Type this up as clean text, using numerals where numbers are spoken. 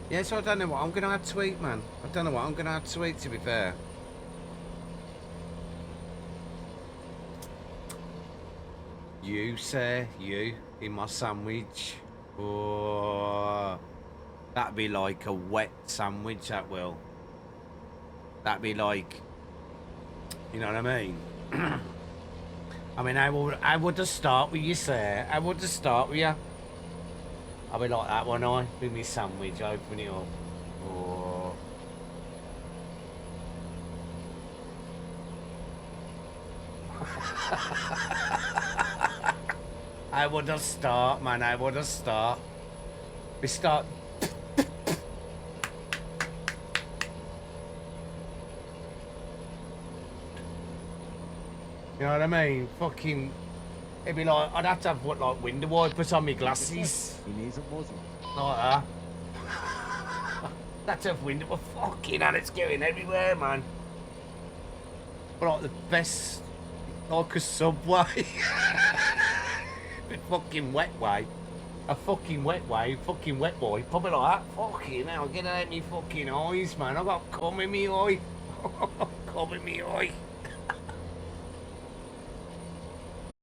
Yeah, so I don't know what I'm going to have to eat, man. I don't know what I'm going to have to eat, to be fair. You, sir, you, in my sandwich. Oh, that'd be like a wet sandwich, that will. That'd be like, you know what I mean? I mean, I would just start with you, sir. I would just start with you. I'll be like that one, I with me sandwich, open it up. Oh. I would just start, man. I would just start. We start. You know what I mean? Fucking. It'd be like, I'd have to have what, like window wipers on my glasses. Like that. That's a window. Well, fucking hell, it's going everywhere, man. But like the best, like a subway. Fucking wet way. A fucking wet way, fucking wet boy. Probably like that. Fucking hell, get out of me fucking eyes, man. I got cum in me eye. Cum in me eye.